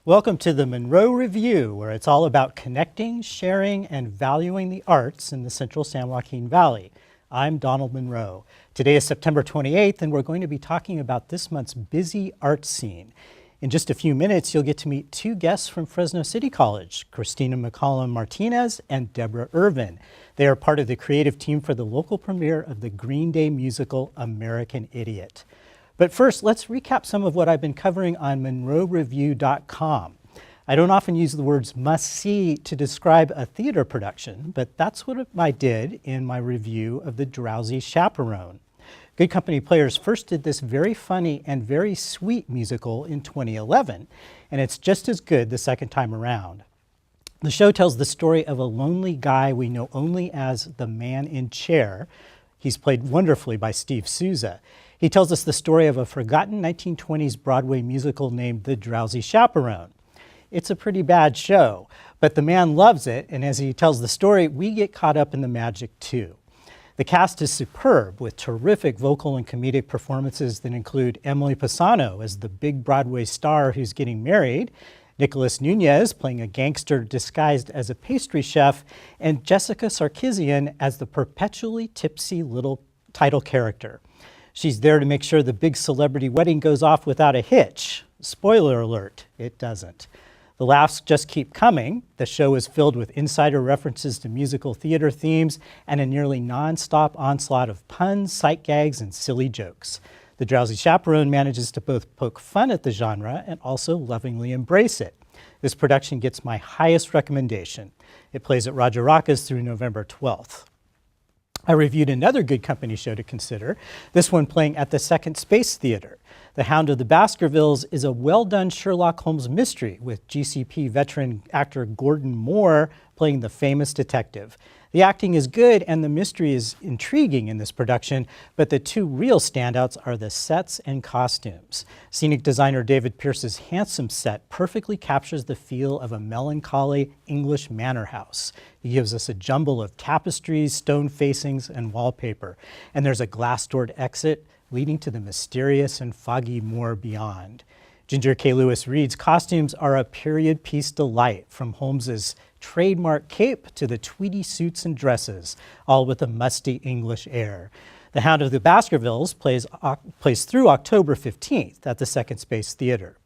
Welcome to the Munro Review, where it's all about connecting, sharing, and valuing the arts in the Central San Joaquin Valley. I'm Donald Munro. Today is September 28th, and we're going to be talking about this month's busy art scene. In just a few minutes, you'll get to meet two guests from Fresno City College, Christina McCollum-Martinez and Deborah Irvin. They are part of the creative team for the local premiere of the Green Day musical, American Idiot. But first, let's recap some of what I've been covering on MunroReview.com. I don't often use the words must-see to describe a theater production, but that's what I did in my review of The Drowsy Chaperone. Good Company Players first did this very funny and very sweet musical in 2011, and it's just as good the second time around. The show tells the story of a lonely guy we know only as the Man in Chair. He's played wonderfully by Steve Souza. He tells us the story of a forgotten 1920s Broadway musical named The Drowsy Chaperone. It's a pretty bad show, but the man loves it, and as he tells the story, we get caught up in the magic too. The cast is superb, with terrific vocal and comedic performances that include Emily Pisano as the big Broadway star who's getting married, Nicholas Nunez playing a gangster disguised as a pastry chef, and Jessica Sarkisian as the perpetually tipsy little title character. She's there to make sure the big celebrity wedding goes off without a hitch. Spoiler alert, it doesn't. The laughs just keep coming. The show is filled with insider references to musical theater themes and a nearly non-stop onslaught of puns, sight gags, and silly jokes. The Drowsy Chaperone manages to both poke fun at the genre and also lovingly embrace it. This production gets my highest recommendation. It plays at Roger Rocca's through November 12th. I reviewed another Good Company show to consider, this one playing at the Second Space Theater. The Hound of the Baskervilles is a well-done Sherlock Holmes mystery with GCP veteran actor Gordon Moore playing the famous detective. The acting is good and the mystery is intriguing in this production, but the two real standouts are the sets and costumes. Scenic designer David Pierce's handsome set perfectly captures the feel of a melancholy English manor house. He gives us a jumble of tapestries, stone facings, and wallpaper. And there's a glass-doored exit leading to the mysterious and foggy moor beyond. Ginger K. Lewis Reed's costumes are a period piece delight, from Holmes's trademark cape to the tweedy suits and dresses, all with a musty English air. The Hound of the Baskervilles plays through October 15th at the Second Space Theater.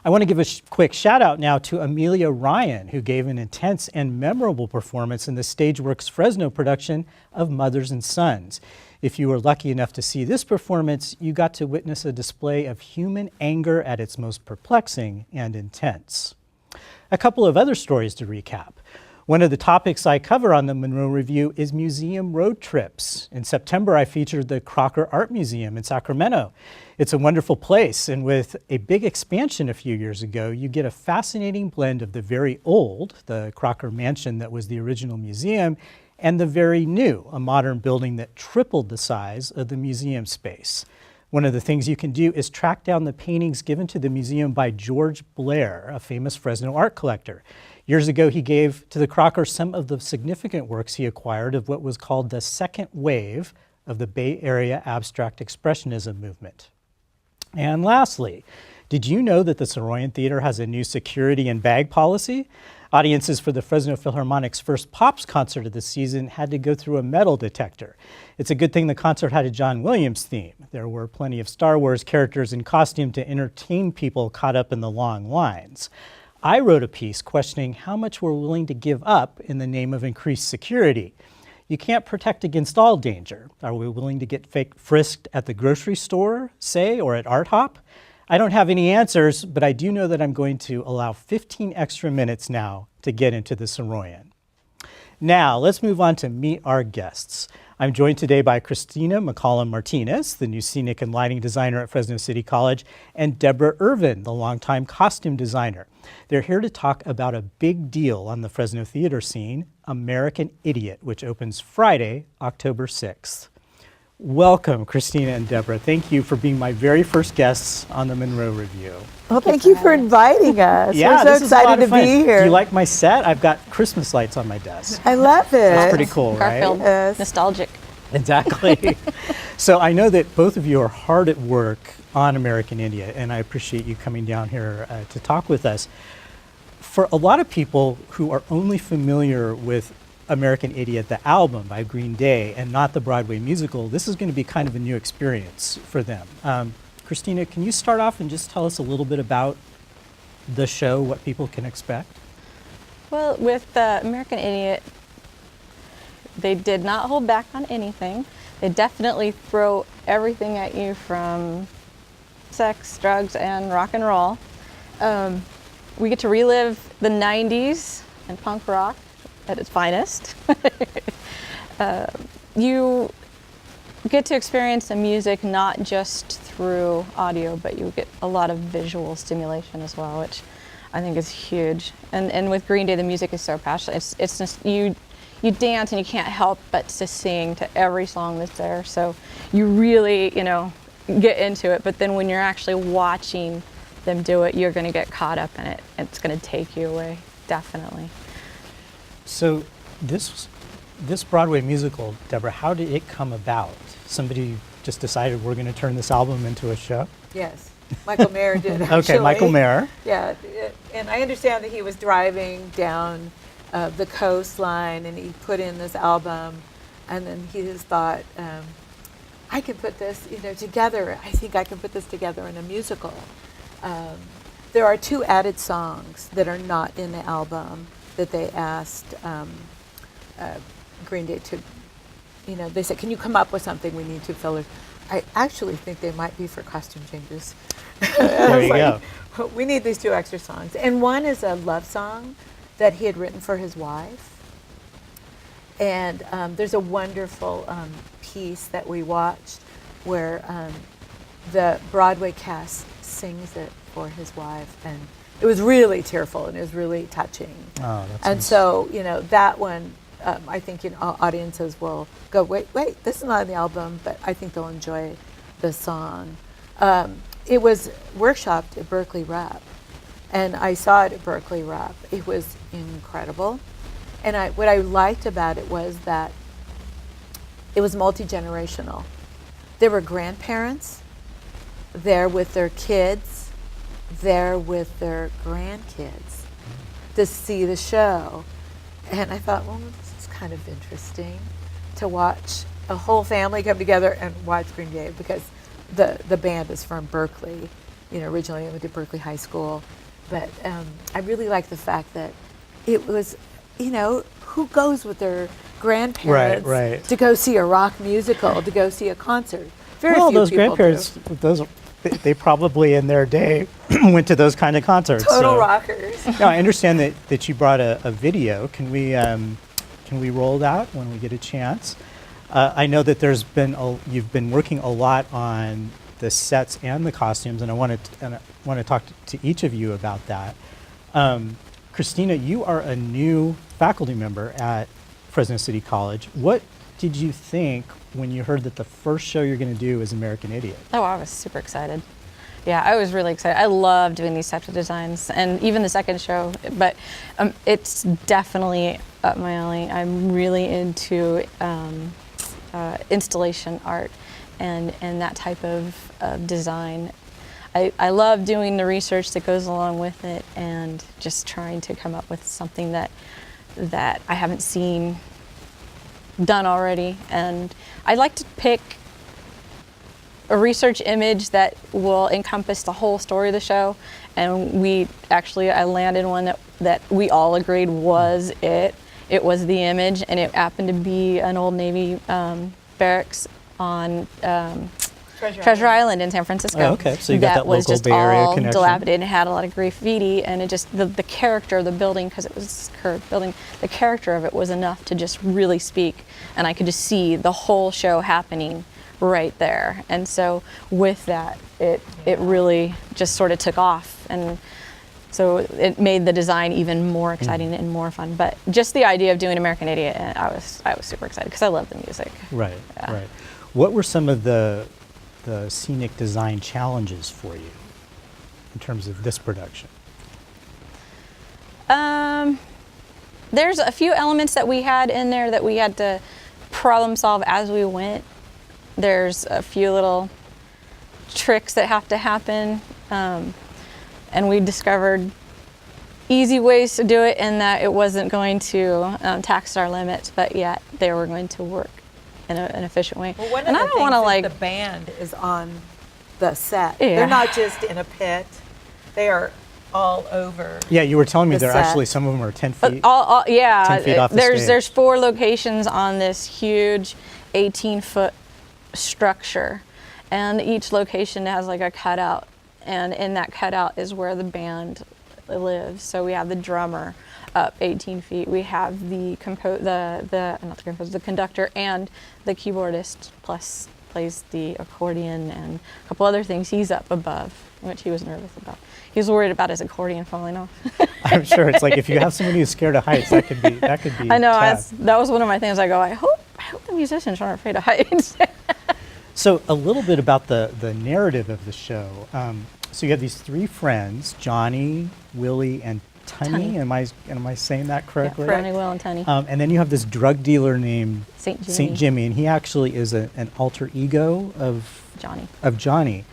I want to give a quick shout out now to Amelia Ryan, who gave an intense and memorable performance in the Stageworks Fresno production of Mothers and Sons. If you were lucky enough to see this performance, you got to witness a display of human anger at its most perplexing and intense. A couple of other stories to recap. One of the topics I cover on the Munro Review is museum road trips. In September, I featured the Crocker Art Museum in Sacramento. It's a wonderful place, and with a big expansion a few years ago, you get a fascinating blend of the very old, the Crocker Mansion that was the original museum, and the very new, a modern building that tripled the size of the museum space. One of the things you can do is track down the paintings given to the museum by George Blair, a famous Fresno art collector. Years ago, he gave to the Crocker some of the significant works he acquired of what was called the second wave of the Bay Area abstract expressionism movement. And lastly, did you know that the Soroyan Theater has a new security and bag policy? Audiences for the Fresno Philharmonic's first Pops concert of the season had to go through a metal detector. It's a good thing the concert had a John Williams theme. There were plenty of Star Wars characters in costume to entertain people caught up in the long lines. I wrote a piece questioning how much we're willing to give up in the name of increased security. You can't protect against all danger. Are we willing to get frisked at the grocery store, say, or at Art Hop? I don't have any answers, but I do know that I'm going to allow 15 extra minutes now to get into the Soroyan. Now, let's move on to meet our guests. I'm joined today by Christina McCollum-Martinez, the new scenic and lighting designer at Fresno City College, and Deborah Irvin, the longtime costume designer. They're here to talk about a big deal on the Fresno theater scene, American Idiot, which opens Friday, October 6th. Welcome, Christina and Deborah. Thank you for being my very first guests on the Munro Review. Well, thank you for inviting us. Yeah, we're so excited to be here. Do you like my set? I've got Christmas lights on my desk. I love it. That's pretty cool, Garfield, right? nostalgic. Exactly. So I know that both of you are hard at work on American Idiot, and I appreciate you coming down here to talk with us. For a lot of people who are only familiar with American Idiot, the album by Green Day, and not the Broadway musical, this is going to be kind of a new experience for them. Christina, can you start off and just tell us a little bit about the show, what people can expect? Well, with American Idiot, they did not hold back on anything. They definitely throw everything at you from sex, drugs, and rock and roll. We get to relive the 90s and punk rock at its finest. You get to experience the music not just through audio, but you get a lot of visual stimulation as well, which I think is huge. And with Green Day, the music is so passionate. It's just, you dance and you can't help but to sing to every song that's there. So you really, get into it. But then when you're actually watching them do it, you're going to get caught up in it. It's going to take you away, definitely. So this Broadway musical, Deborah, how did it come about? Somebody just decided we're going to turn this album into a show? Yes, Michael Mayer did, actually. Okay, Michael Mayer. Yeah, and I understand that he was driving down the coastline and he put in this album, and then he just thought, I can put this together. I think I can put this together in a musical. There are 2 added songs that are not in the album that they asked Green Day to, they said, can you come up with something? We need 2 fillers. I actually think they might be for costume changes. There you go. We need these 2 extra songs. And one is a love song that he had written for his wife. And there's a wonderful piece that we watched where the Broadway cast sings it for his wife. And it was really tearful and it was really touching. Oh, that's and nice. so, that one, I think audiences will go, wait, this is not in the album, but I think they'll enjoy the song. It was workshopped at Berkeley Rep, and I saw it at Berkeley Rep. It was incredible. And what I liked about it was that it was multi-generational. There were grandparents there with their kids, there with their grandkids to see the show. And I thought, well, this is kind of interesting to watch a whole family come together and watch Green Day, because the band is from Berkeley. Originally I went to Berkeley High School. But I really like the fact that it was, who goes with their grandparents Right. to go see a rock musical, to go see a concert? Very Well, few those people grandparents, they probably in their day went to those kind of concerts. Total rockers. Now, I understand that you brought a video. Can we roll that when we get a chance? I know that you've been working a lot on the sets and the costumes, and I want to talk to each of you about that. Christina, you are a new faculty member at Fresno City College. What did you think when you heard that the first show you're going to do is American Idiot? Oh, I was super excited. Yeah, I was really excited. I love doing these types of designs, and even the second show, but it's definitely up my alley. I'm really into installation art and that type of design. I love doing the research that goes along with it and just trying to come up with something that I haven't seen done already. And I like to pick a research image that will encompass the whole story of the show. And I landed one that we all agreed was it. It was the image, and it happened to be an old Navy barracks on Treasure Island in San Francisco. Oh, okay, so you got that was local just Bay Area all connection. dilapidated and had a lot of graffiti, and it just the character of the building, because it was a curved building, the character of it was enough to just really speak, and I could just see the whole show happening right there. And so with that, it really just sort of took off, and so it made the design even more exciting and more fun. But just the idea of doing American Idiot, I was super excited because I love the music. Right, Yeah. right. What were some of the scenic design challenges for you in terms of this production? There's a few elements that we had in there that we had to problem solve as we went. There's a few little tricks that have to happen, and we discovered easy ways to do it, and that it wasn't going to tax our limits, but yet they were going to work in an efficient way. Well, one of and the I don't want to things is like the band is on the set. Yeah. They're not just in a pit. They are all over. Yeah, you were telling me The there set. actually some of them are 10 feet. yeah, 10 feet off the there's stage. 4 locations on this huge 18-foot structure, and each location has like a cutout, and in that cutout is where the band lives. So we have the drummer up 18 feet. We have the conductor and the keyboardist, plus plays the accordion and a couple other things. He's up above, which he was nervous about. He was worried about his accordion falling off. I'm sure it's like if you have somebody who's scared of heights, that could be. I know. tough. That was one of my things. I go, I hope the musicians aren't afraid of heights. So a little bit about the narrative of the show. So you have these 3 friends, Johnny, Willie, and Tunny. Am I saying that correctly? Ronnie, Will, and Tunny. And then you have this drug dealer named Saint Saint Jimmy, and he actually is an alter ego of Johnny.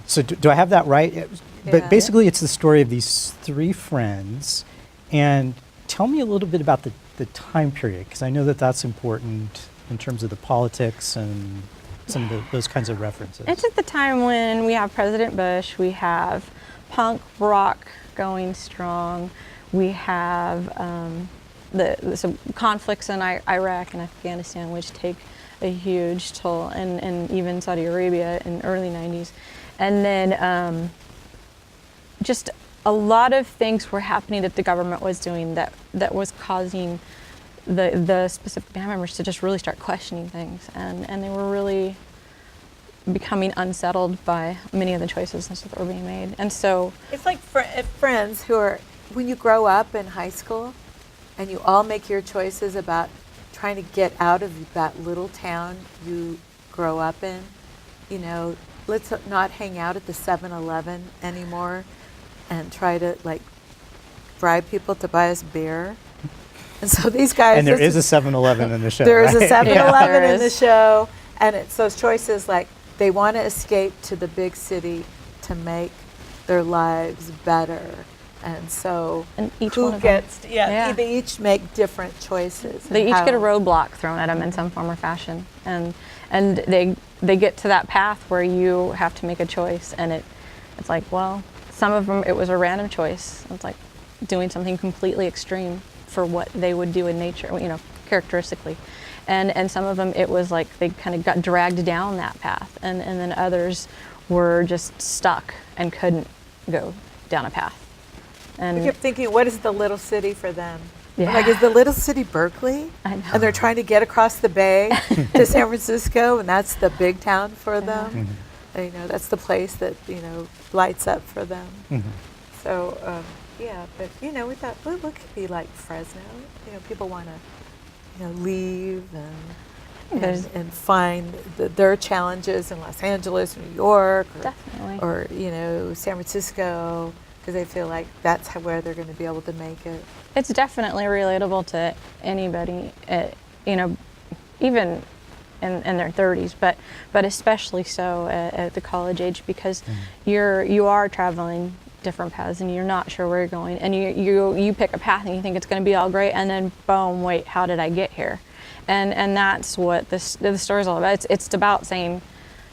So do I have that right? But Yeah. basically, it's the story of these 3 friends. And tell me a little bit about the time period, because I know that that's important in terms of the politics and some of those kinds of references. It's at the time when we have President Bush, we have punk rock going strong, we have some conflicts in Iraq and Afghanistan, which take a huge toll, and even Saudi Arabia in early 90s. And then just a lot of things were happening that the government was doing that was causing the specific band members to just really start questioning things, and they were really becoming unsettled by many of the choices that were being made. And so It's like friends who are, when you grow up in high school and you all make your choices about trying to get out of that little town you grow up in, you know, let's not hang out at the 7-Eleven anymore and try to like bribe people to buy us beer. And so these guys. And there is a 7-Eleven in the show. There is a right? 7-Eleven Yeah, in the is. show, and it's those choices like they want to escape to the big city to make their lives better, and so And each who one of them. gets they each make different choices. They and each how- get a roadblock thrown at them in some form or fashion, and they get to that path where you have to make a choice, and it's like, well, some of them it was a random choice. It's like doing something completely extreme for what they would do in nature, you know, characteristically, and some of them it was like they kind of got dragged down that path, and then others were just stuck and couldn't go down a path. And I kept thinking, what is the little city for them? Yeah. Like, is the little city Berkeley? I know. And they're trying to get across the bay to San Francisco, and that's the big town for them. Mhm. And, you know, that's the place that, you know, lights up for them. Mhm. So, yeah, but, you know, we thought, well, what could be like Fresno? You know, people want to, you know, leave and find their challenges in Los Angeles, New York, definitely. or you know, San Francisco, because they feel like that's where they're going to be able to make it. It's definitely relatable to anybody, you know, even in their 30s, but especially so at the college age, because you are traveling different paths and you're not sure where you're going, and you pick a path and you think it's going to be all great, and then boom, wait, how did I get here? And that's what the story's all about. It's about saying,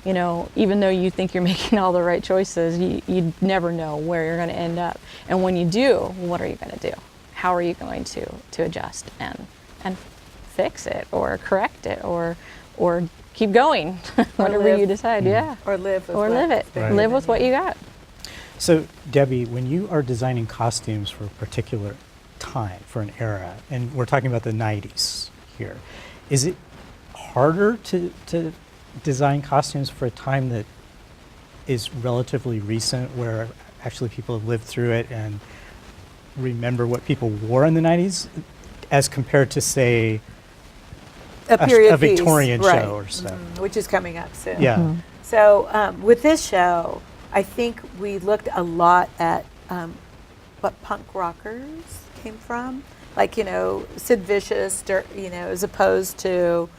you know, even though you think you're making all the right choices, you never know where you're going to end up. And when you do, what are you going to do? How are you going to adjust and fix it or correct it or keep going, whatever live. you decide, yeah. Or live with Or what live it. has been Right. Live with what you got. So, Debbie, when you are designing costumes for a particular time, for an era, and we're talking about the 90s here, is it harder to design costumes for a time that is relatively recent, where actually people have lived through it and remember what people wore in the 90s, as compared to, say, a period a piece, Victorian right, show or so? which is coming up soon. Yeah. So with this show, I think we looked a lot at what punk rockers came from, like, Sid Vicious, as opposed to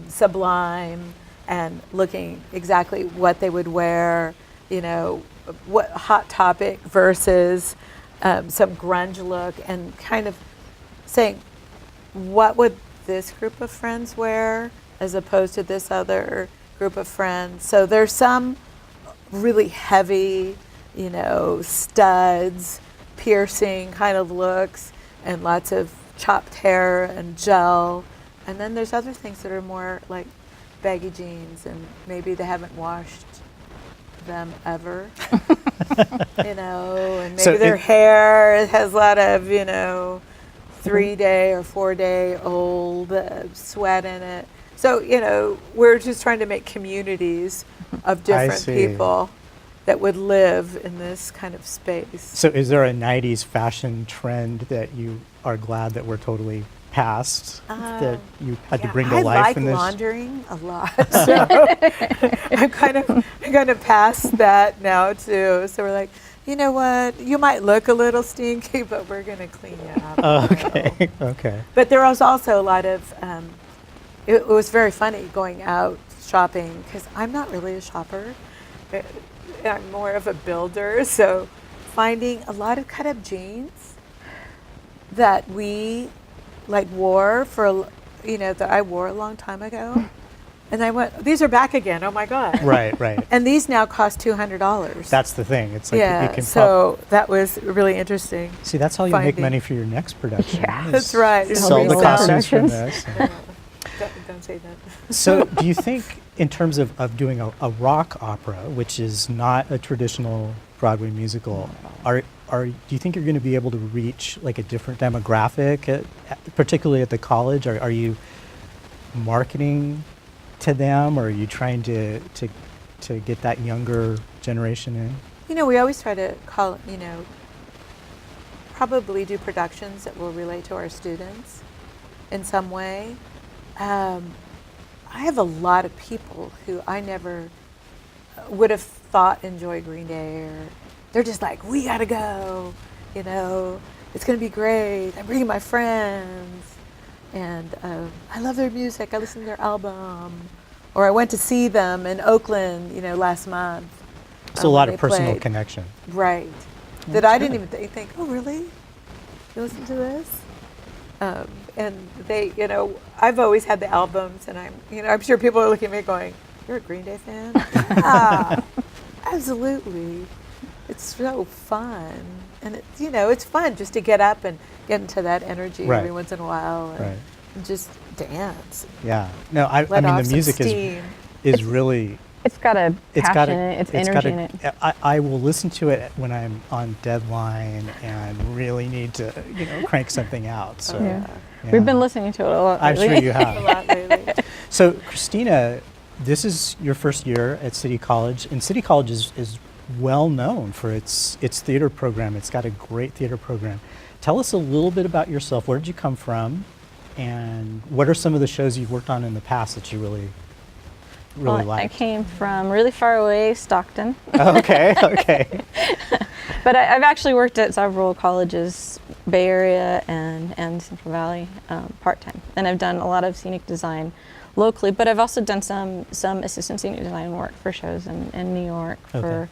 Sublime, and looking exactly what they would wear, what Hot Topic versus some grunge look, and kind of saying, what would this group of friends wear as opposed to this other group of friends? So there's some really heavy, studs, piercing kind of looks, and lots of chopped hair and gel. And then there's other things that are more like baggy jeans, and maybe they haven't washed them ever. And maybe their hair has a lot of, 3-day or 4-day old sweat in it. So, we're just trying to make communities of different people that would live in this kind of space. So is there a 90s fashion trend that you are glad that we're totally past, that you had to bring to life in this? I like laundering a lot, so I'm kind of past that now too. So we're like, you know what? You might look a little stinky, but we're going to clean you up. Okay, okay. But there was also a lot of, it was very funny going out shopping, because I'm not really a shopper. I'm more of a builder. So finding a lot of cut-up jeans that we wore for, that I wore a long time ago. And I went, these are back again. Oh my God. Right, right. And these now cost $200. That's the thing. It's like yeah. you can So that was really interesting. See, that's how you make money for your next production. Yeah. That's right. Sell the costumes from this. Don't say that. So do you think, in terms of doing a rock opera, which is not a traditional Broadway musical, do you think you're going to be able to reach like a different demographic, particularly at the college? Are you marketing to them, or are you trying to get that younger generation in? We always try to probably do productions that will relate to our students in some way. I have a lot of people who I never would have thought enjoy Green Day, or they're just like, we gotta go, it's gonna be great. I'm bringing my friends, and I love their music. I listen to their album, or I went to see them in Oakland, last month. So a lot of personal connection. Right. That I didn't even think, oh, really? You listen to this? And they, I've always had the albums, and I'm sure people are looking at me going, you're a Green Day fan? Yeah, absolutely. It's so fun. And it's fun just to get up and get into that energy every once in a while and just dance. Yeah. No, I mean, the music is really... It's got a passion in it. It's energy in it. I will listen to it when I'm on deadline and really need to, crank something out. So, yeah. We've been listening to it a lot lately. I'm sure you have. A lot lately. So, Christina, this is your first year at City College, and City College is well known for its theater program. It's got a great theater program. Tell us a little bit about yourself. Where did you come from, and what are some of the shows you've worked on in the past that you really liked? I came from really far away, Stockton. Okay, okay. But I've actually worked at several colleges, Bay Area and Central Valley, part-time. And I've done a lot of scenic design locally, but I've also done some assistant scenic design work for shows in New York. For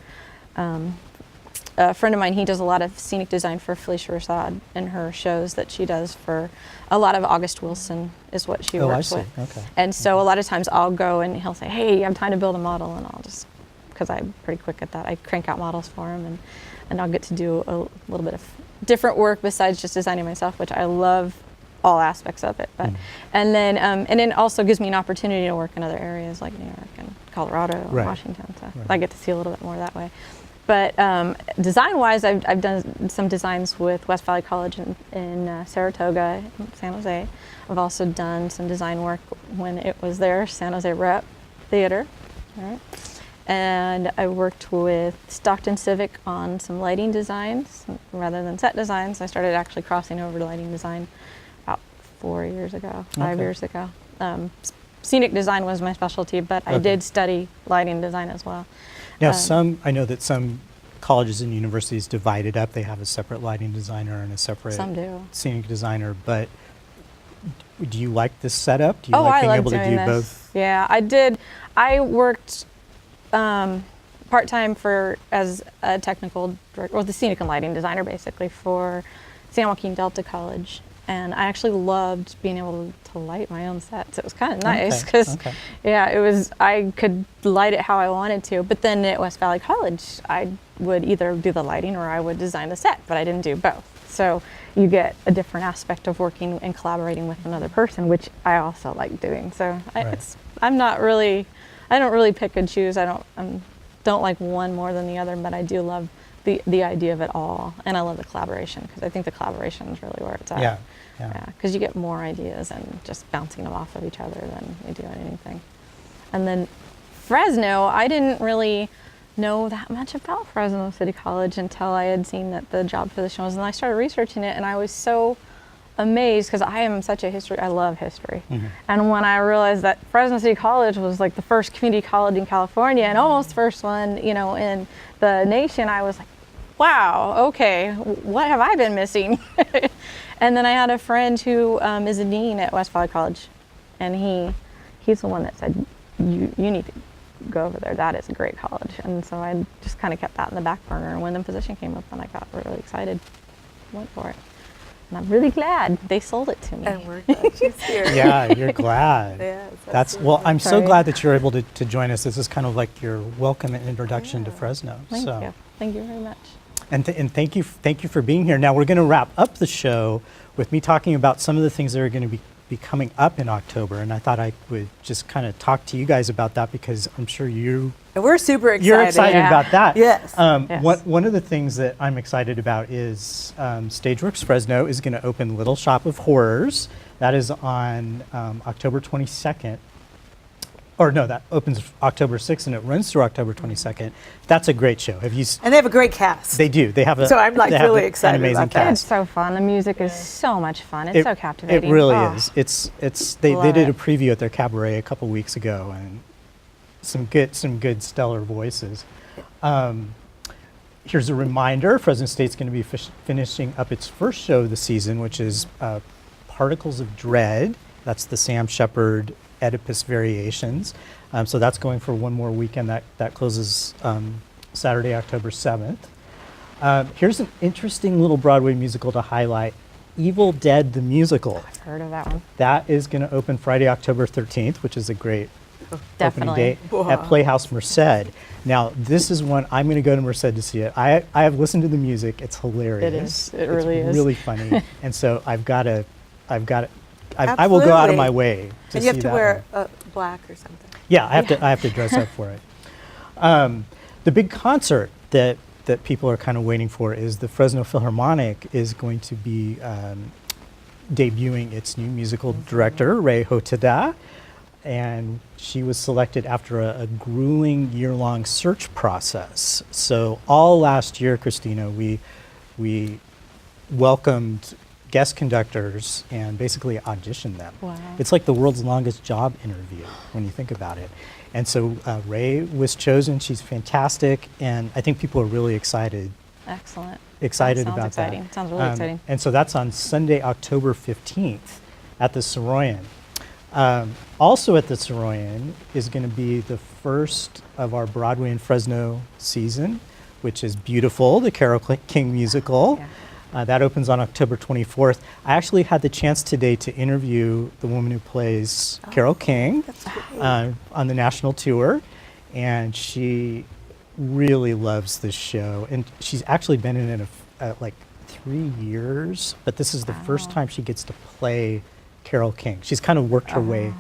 a friend of mine, he does a lot of scenic design for Felicia Rashad in her shows that she does for a lot of August Wilson is what she works with. Okay. And so a lot of times I'll go and he'll say, hey, you have time to build a model, and I'll just, because I'm pretty quick at that, I crank out models for him, and I'll get to do a little bit of different work besides just designing myself, which I love all aspects of it. But and then also gives me an opportunity to work in other areas like New York and Colorado and Washington. So I get to see a little bit more that way. But design-wise, I've done some designs with West Valley College in Saratoga, San Jose. I've also done some design work when it was there, San Jose Rep Theater. Right? And I worked with Stockton Civic on some lighting designs rather than set designs. I started actually crossing over to lighting design about 4 years ago, 5 years ago. Scenic design was my specialty, but I did study lighting design as well. Now, I know that some colleges and universities divide it up. They have a separate lighting designer and a separate Some do. scenic designer. But do you like this setup? Do you Oh, like I being love able to doing do this. both? Yeah, I did. I worked part-time as a technical director, or the scenic and lighting designer, basically, for San Joaquin Delta College. And I actually loved being able to light my own sets. It was kind of nice because, I could light it how I wanted to. But then at West Valley College, I would either do the lighting or I would design the set, but I didn't do both. So you get a different aspect of working and collaborating with another person, which I also like doing. So I don't really pick and choose. I don't like one more than the other, but I do love the idea of it all, and I love the collaboration because I think the collaboration is really where it's at. Yeah. Because you get more ideas and just bouncing them off of each other than you do on anything. And then Fresno, I didn't really know that much about Fresno City College until I had seen that the job position was, and I started researching it, and I was so amazed because I am such I love history. Mm-hmm. And when I realized that Fresno City College was like the first community college in California and almost the first one, in the nation, I was like, wow, okay, what have I been missing? And then I had a friend who is a dean at West Valley College, and he's the one that said, you need to go over there. That is a great college. And so I just kind of kept that in the back burner. And when the position came up, then I got really excited, went for it. And I'm really glad they sold it to me. And we're glad she's here. Yeah, you're glad. Yes, I'm so Right. glad that you're able to join us. This is kind of like your welcome and introduction to Fresno. Thank you. Thank you very much. And thank you for being here. Now we're going to wrap up the show with me talking about some of the things that are going to be coming up in October. And I thought I would just kind of talk to you guys about that because I'm sure And we're super excited. you're excited Yeah. about that. Yes. Yes. One of the things that I'm excited about is Stageworks Fresno is going to open Little Shop of Horrors. That is on October 22nd. Or no, that opens October 6th and it runs through October 22nd. That's a great show. Have you? And they have a great cast. They do. They have a. So I'm, like, they have really an excited amazing about that. It's cast. so fun. The music is so much fun. It's so captivating. It really Oh. is. They Love did a it. preview at their cabaret a couple weeks ago, and some good stellar voices. Here's a reminder: Fresno State's going to be finishing up its first show of the season, which is Particles of Dread. That's the Sam Shepard Oedipus Variations. So that's going for one more weekend. That closes Saturday, October 7th. Here's an interesting little Broadway musical to highlight: Evil Dead the Musical. I've heard of that one. That is going to open Friday, October 13th, which is a great opening date at Playhouse Merced. Now, this is one I'm going to go to Merced to see it. I have listened to the music. It's hilarious. It really is. It's really funny. And so I will go out of my way to And you see have to that wear one. black or something. Yeah, I have to dress up for it. The big concert that people are kind of waiting for is the Fresno Philharmonic is going to be debuting its new musical director, Ray Hotada, and she was selected after a grueling year-long search process. So all last year, Christina, we welcomed guest conductors and basically auditioned them. Wow. It's like the world's longest job interview when you think about it. And so Ray was chosen. She's fantastic, and I think people are really excited Excellent. Excited That sounds about exciting. that. Sounds really exciting. And so that's on Sunday, October 15th at the Soroyan. Also at the Soroyan is going to be the first of our Broadway in Fresno season, which is Beautiful, the Carole King musical. Yeah. That opens on October 24th. I actually had the chance today to interview the woman who plays Carole King on the national tour, and she really loves this show. And she's actually been in it like 3 years, but this is the first time she gets to play Carole King. She's kind of worked her way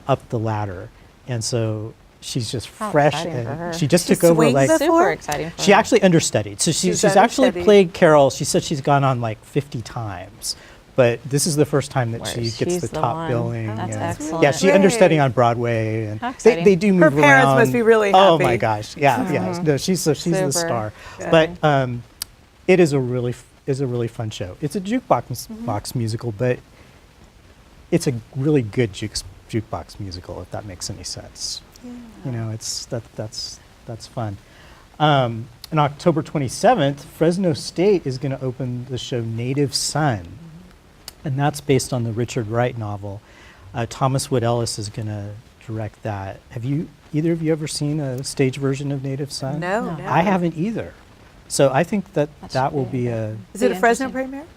up the ladder, and so she's just How fresh. exciting for her. And she just She took over swings like it? Super exciting for she her. actually understudied. So she's actually understudied. played Carol. She said she's gone on like 50 times. But this is the first time that Where she gets she's the the top one. billing. That's and- excellent. Yeah, she Great. understudied on Broadway, and How exciting. they do move Her around. parents must be really Oh happy. my gosh, yeah. No, she's the Super. star. Good. But it is a really fun show. It's a jukebox musical, but it's a really good jukebox musical, if that makes any sense. Yeah. You know, that's fun. On October 27th, Fresno State is going to open the show Native Son, and that's based on the Richard Wright novel. Thomas Wood Ellis is going to direct that. Have either of you ever seen a stage version of Native Son? No, No. no. I haven't either. So I think that should will be be a. Is it a Fresno interesting. premiere?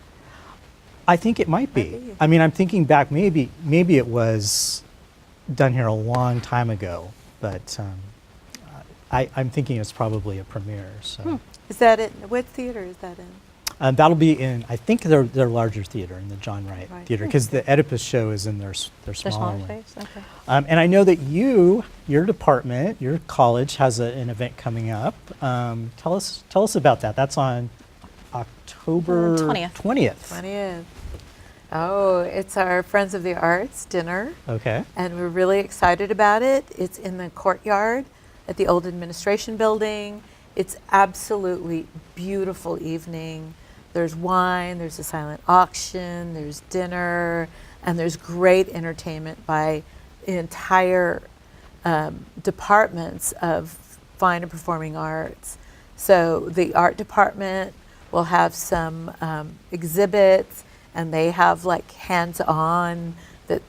I think it might be. Might be. I mean, I'm thinking back. Maybe it was done here a long time ago, but I'm thinking it's probably a premiere. So Is that it? What theater is that in? that'll be in. I think their larger theater, in the John Wright Right. Theater, because the Oedipus show is in their The smaller smaller one. space? Okay. And I know that your department, your college has an event coming up. Tell us about that. That's on October 20th. 20th. Oh, it's our Friends of the Arts dinner, Okay. and we're really excited about it. It's in the courtyard at the old administration building. It's absolutely beautiful evening. There's wine, there's a silent auction, there's dinner, and there's great entertainment by entire departments of fine and performing arts. So the art department will have some exhibits, and they have like hands-on that,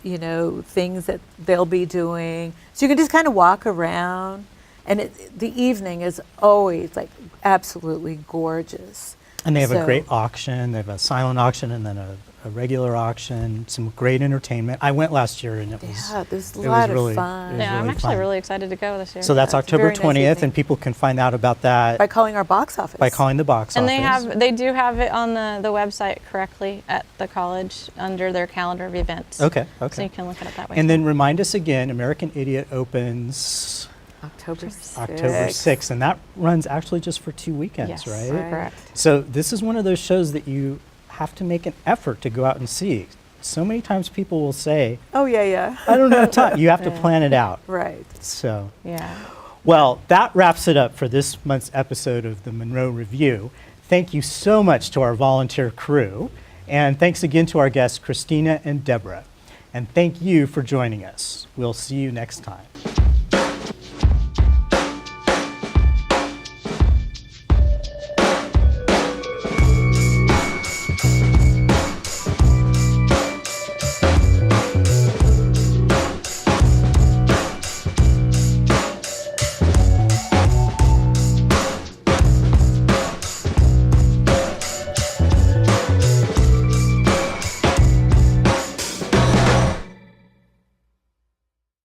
things that they'll be doing. So you can just kind of walk around, and the evening is always like absolutely gorgeous. And they have a So- great auction. They have a silent auction and then a regular auction. Some great entertainment. I went last year and it was. Yeah, there's a it was lot really- of fun. it was Yeah, I'm really actually fun. really excited to go this year. So that's Yeah, it's a very October nice 20th, evening. and people can find out about that By calling our box office. by calling the box and office. they do have it on the website correctly at the college under their calendar of events. Okay. So Okay. you can look at it that way. And then remind us again, American Idiot opens October 6th. October 6th, and that runs actually just for 2 weekends, yes, right? Right. correct. So this is one of those shows that you have to make an effort to go out and see. So many times people will say, Oh, yeah. I don't have time. You have to Yeah. plan it out. Right. So, Yeah. well, that wraps it up for this month's episode of the Munro Review. Thank you so much to our volunteer crew. And thanks again to our guests, Christina and Deborah. And thank you for joining us. We'll see you next time.